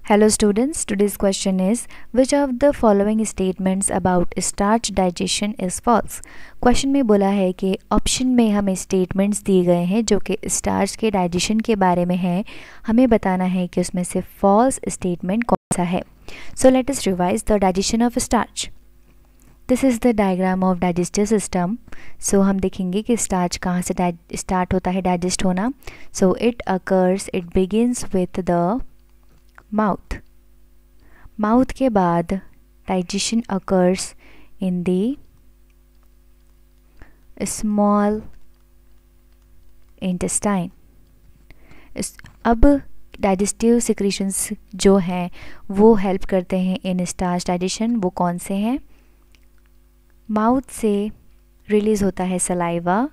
Hello students, today's question is which of the following statements about starch digestion is false? Question में बोला है कि option में हमें स्टेटमेंट्स दिए गए हैं जो कि स्टार्च के डाइजेशन के बारे में है। हमें बताना है कि उसमें से फॉल्स स्टेटमेंट कौन सा है। So let us revise the digestion of starch. This is the diagram of digestive system. So हम देखेंगे कि स्टार्च कहाँ से स्टार्ट होता है डाइजेस्ट होना। So it begins with the mouth के बाद digestion occurs in the small intestine. अब डाइजेस्टिव सिक्रीशंस जो हैं वो हेल्प करते हैं इन स्टार्च डाइजेशन। वो कौन से हैं? माउथ से रिलीज़ होता है सलाइवा,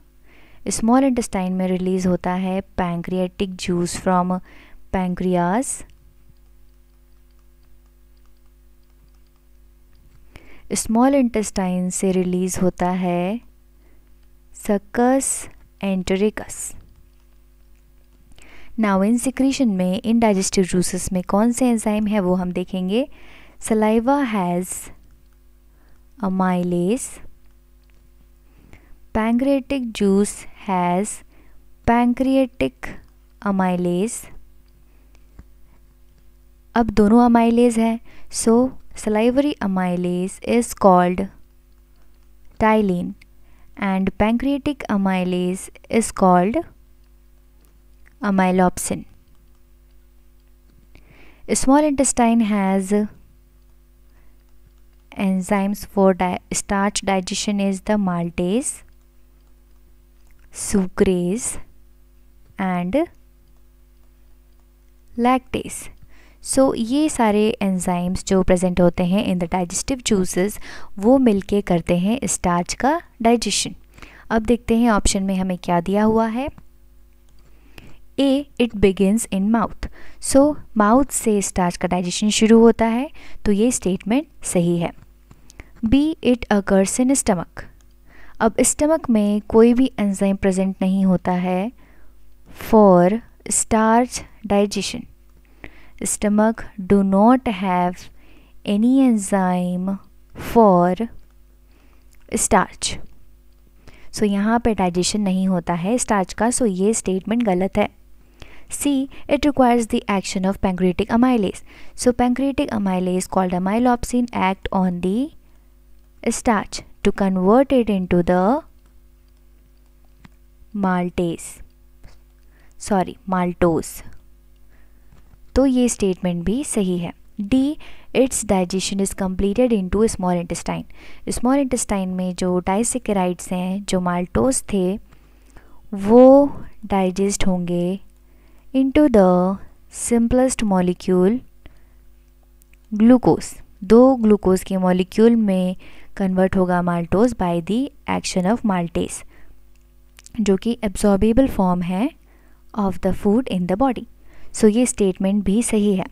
स्मॉल इंटेस्टाइन में रिलीज़ होता है pancreatic juice from pancreas, small intestine से रिलीज़ होता है succus entericus. Now in secretion में इन डाइजेस्टिव जूसेस में कौन से एंजाइम है वो हम देखेंगे। Saliva has amylase, pancreatic juice has pancreatic amylase. अब दोनों अमाइलेज हैं, सो salivary amylase is called ptyalin and pancreatic amylase is called amylopsin. Small intestine has enzymes for starch digestion is the maltase, sucrase and lactase. सो ये सारे enzymes जो present होते हैं in the digestive juices वो मिलके करते हैं स्टार्च का डाइजेशन। अब देखते हैं ऑप्शन में हमें क्या दिया हुआ है। A, it begins in mouth. So mouth से स्टार्च का डाइजेशन शुरू होता है, तो ये स्टेटमेंट सही है। B, it occurs in stomach. अब स्टमक में कोई भी एंजाइम प्रेजेंट नहीं होता है for starch digestion. Stomach do not have any enzyme for starch. So यहाँ पे डाइजेशन नहीं होता है स्टार्च का, सो ये स्टेटमेंट गलत है। C, it requires the action of pancreatic amylase. So pancreatic amylase called amylopsin act on the starch to convert it into the maltose. तो ये स्टेटमेंट भी सही है। D, it's digestion is completed into small intestine. Small intestine में जो disaccharides हैं जो maltose थे वो डाइजेस्ट होंगे into the simplest molecule glucose. दो ग्लूकोज के मॉलिक्यूल में कन्वर्ट होगा maltose by the action of maltase, जो कि एब्जॉर्बेबल फॉर्म है of the food in the body. So ये स्टेटमेंट भी सही है।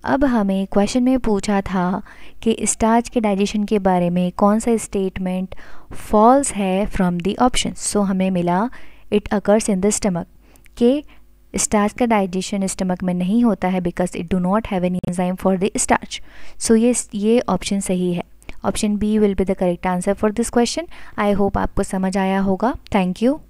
अब हमें क्वेश्चन में पूछा था कि स्टार्च के डाइजेशन के बारे में कौन सा स्टेटमेंट फॉल्स है फ्रॉम द ऑप्शन। सो हमें मिला it occurs in the stomach, कि स्टार्च का डाइजेशन स्टमक में नहीं होता है because it do not have any enzyme for the starch. So ये ऑप्शन सही है। Option B will be the correct answer for this question. I hope आपको समझ आया होगा। Thank you.